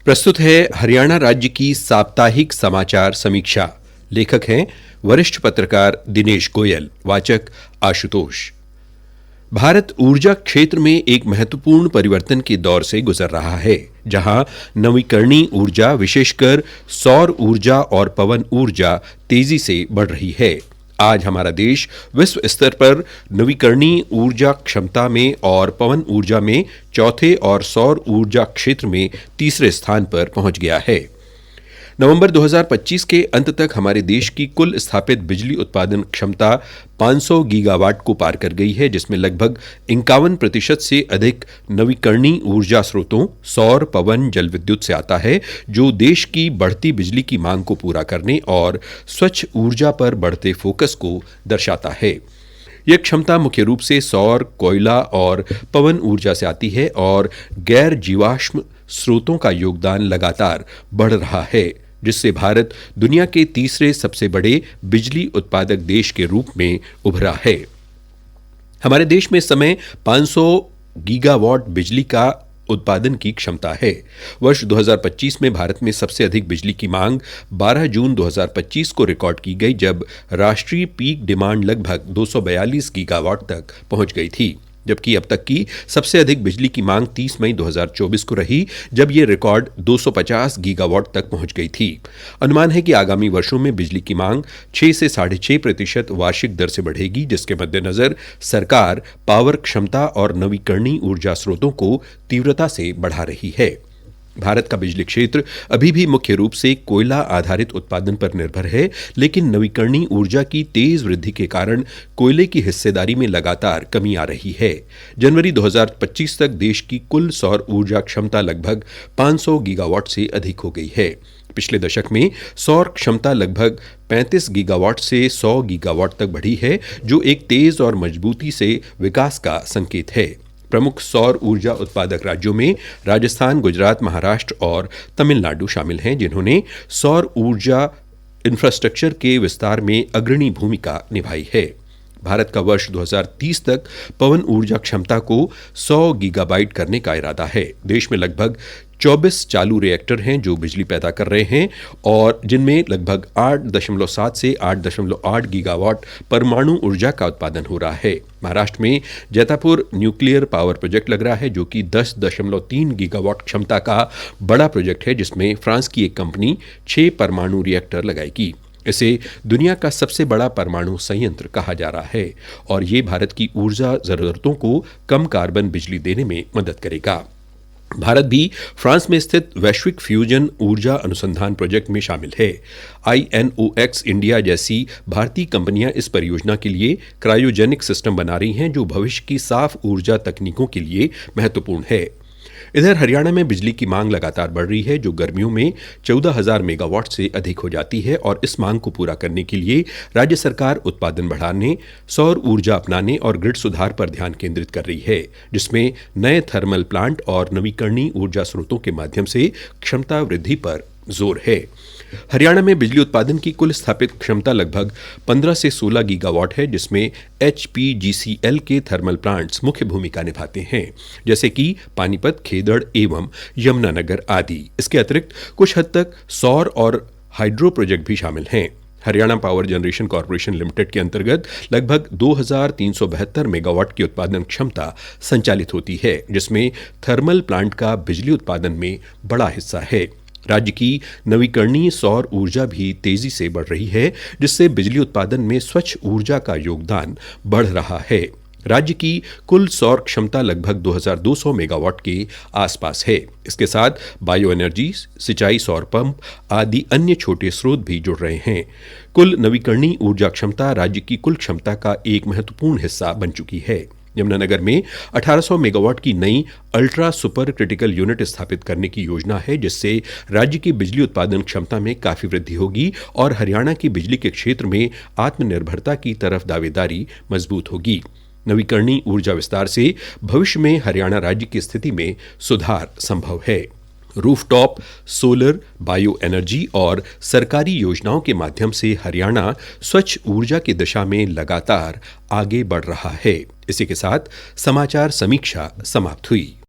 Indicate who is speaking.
Speaker 1: प्रस्तुत है हरियाणा राज्य की साप्ताहिक समाचार समीक्षा। लेखक हैं वरिष्ठ पत्रकार दिनेश गोयल। वाचक आशुतोष। भारत ऊर्जा क्षेत्र में एक महत्वपूर्ण परिवर्तन के दौर से गुजर रहा है, जहां नवीकरणीय ऊर्जा, विशेषकर सौर ऊर्जा और पवन ऊर्जा तेजी से बढ़ रही है। आज हमारा देश विश्व स्तर पर नवीकरणीय ऊर्जा क्षमता में और पवन ऊर्जा में चौथे और सौर ऊर्जा क्षेत्र में तीसरे स्थान पर पहुंच गया है। नवंबर 2025 के अंत तक हमारे देश की कुल स्थापित बिजली उत्पादन क्षमता 500 गीगावाट को पार कर गई है, जिसमें लगभग 51% से अधिक नवीकरणीय ऊर्जा स्रोतों सौर, पवन, जल विद्युत से आता है, जो देश की बढ़ती बिजली की मांग को पूरा करने और स्वच्छ ऊर्जा पर बढ़ते फोकस को दर्शाता है। यह क्षमता मुख्य रूप से सौर, कोयला और पवन ऊर्जा से आती है और गैर जीवाश्म स्रोतों का योगदान लगातार बढ़ रहा है, जिससे भारत दुनिया के तीसरे सबसे बड़े बिजली उत्पादक देश के रूप में उभरा है। हमारे देश में इस समय 500 गीगावाट बिजली का उत्पादन की क्षमता है। वर्ष 2025 में भारत में सबसे अधिक बिजली की मांग 12 जून 2025 को रिकॉर्ड की गई, जब राष्ट्रीय पीक डिमांड लगभग 242 गीगावाट तक पहुंच गई थी, जबकि अब तक की सबसे अधिक बिजली की मांग 30 मई 2024 को रही, जब ये रिकॉर्ड 250 गीगावाट तक पहुंच गई थी। अनुमान है कि आगामी वर्षों में बिजली की मांग 6 से 6.5% वार्षिक दर से बढ़ेगी, जिसके मद्देनजर सरकार पावर क्षमता और नवीकरणीय ऊर्जा स्रोतों को तीव्रता से बढ़ा रही है। भारत का बिजली क्षेत्र अभी भी मुख्य रूप से कोयला आधारित उत्पादन पर निर्भर है, लेकिन नवीकरणीय ऊर्जा की तेज वृद्धि के कारण कोयले की हिस्सेदारी में लगातार कमी आ रही है। जनवरी 2025 तक देश की कुल सौर ऊर्जा क्षमता लगभग 500 गीगावाट से अधिक हो गई है। पिछले दशक में सौर क्षमता लगभग 35 गीगावाट से 100 गीगावाट तक बढ़ी है, जो एक तेज और मजबूती से विकास का संकेत है। प्रमुख सौर ऊर्जा उत्पादक राज्यों में राजस्थान, गुजरात, महाराष्ट्र और तमिलनाडु शामिल हैं, जिन्होंने सौर ऊर्जा इंफ्रास्ट्रक्चर के विस्तार में अग्रणी भूमिका निभाई है। भारत का वर्ष 2030 तक पवन ऊर्जा क्षमता को 100 गीगाबाइट करने का इरादा है। देश में लगभग 24 चालू रिएक्टर हैं जो बिजली पैदा कर रहे हैं और जिनमें लगभग 8.7 से 8.8 गीगावाट परमाणु ऊर्जा का उत्पादन हो रहा है। महाराष्ट्र में जैतापुर न्यूक्लियर पावर प्रोजेक्ट लग रहा है, जो कि 10.3 गीगावाट क्षमता का बड़ा प्रोजेक्ट है, जिसमें फ्रांस की एक कंपनी 6 परमाणु रिएक्टर लगाएगी। इसे दुनिया का सबसे बड़ा परमाणु संयंत्र कहा जा रहा है और ये भारत की ऊर्जा जरूरतों को कम कार्बन बिजली देने में मदद करेगा। भारत भी फ्रांस में स्थित वैश्विक फ्यूजन ऊर्जा अनुसंधान प्रोजेक्ट में शामिल है। INOX इंडिया जैसी भारतीय कंपनियां इस परियोजना के लिए क्रायोजेनिक सिस्टम बना रही हैं, जो भविष्य की साफ ऊर्जा तकनीकों के लिए महत्वपूर्ण है। इधर हरियाणा में बिजली की मांग लगातार बढ़ रही है, जो गर्मियों में 14,000 मेगावाट से अधिक हो जाती है और इस मांग को पूरा करने के लिए राज्य सरकार उत्पादन बढ़ाने, सौर ऊर्जा अपनाने और ग्रिड सुधार पर ध्यान केंद्रित कर रही है, जिसमें नए थर्मल प्लांट और नवीकरणीय ऊर्जा स्रोतों के माध्यम से क्षमता वृद्धि पर जोर है। हरियाणा में बिजली उत्पादन की कुल स्थापित क्षमता लगभग 15 से 16 गीगावाट है, जिसमें HPGCL के थर्मल प्लांट्स मुख्य भूमिका निभाते हैं, जैसे कि पानीपत, खेदड़ एवं यमुनानगर आदि। इसके अतिरिक्त कुछ हद तक सौर और हाइड्रो प्रोजेक्ट भी शामिल हैं। Haryana power generation corporation limited के अंतर्गत लगभग 2372 मेगावाट की उत्पादन क्षमता संचालित होती है, जिसमें थर्मल प्लांट का बिजली उत्पादन में बड़ा हिस्सा है। राज्य की नवीकरणीय सौर ऊर्जा भी तेजी से बढ़ रही है, जिससे बिजली उत्पादन में स्वच्छ ऊर्जा का योगदान बढ़ रहा है। राज्य की कुल सौर क्षमता लगभग 2200 मेगावाट के आसपास है। इसके साथ बायो एनर्जी, सिंचाई सौर पंप आदि अन्य छोटे स्रोत भी जुड़ रहे हैं। कुल नवीकरणीय ऊर्जा क्षमता राज्य की कुल क्षमता का एक महत्वपूर्ण हिस्सा बन चुकी है। यमुनानगर में 1800 मेगावाट की नई अल्ट्रा सुपर क्रिटिकल यूनिट स्थापित करने की योजना है, जिससे राज्य की बिजली उत्पादन क्षमता में काफी वृद्धि होगी और हरियाणा की बिजली के क्षेत्र में आत्मनिर्भरता की तरफ दावेदारी मजबूत होगी। नवीकरणीय ऊर्जा विस्तार से भविष्य में हरियाणा राज्य की स्थिति में सुधार संभव है। रूफटॉप, सोलर, बायो एनर्जी और सरकारी योजनाओं के माध्यम से हरियाणा स्वच्छ ऊर्जा की दिशा में लगातार आगे बढ़ रहा है। इसी के साथ समाचार समीक्षा समाप्त हुई।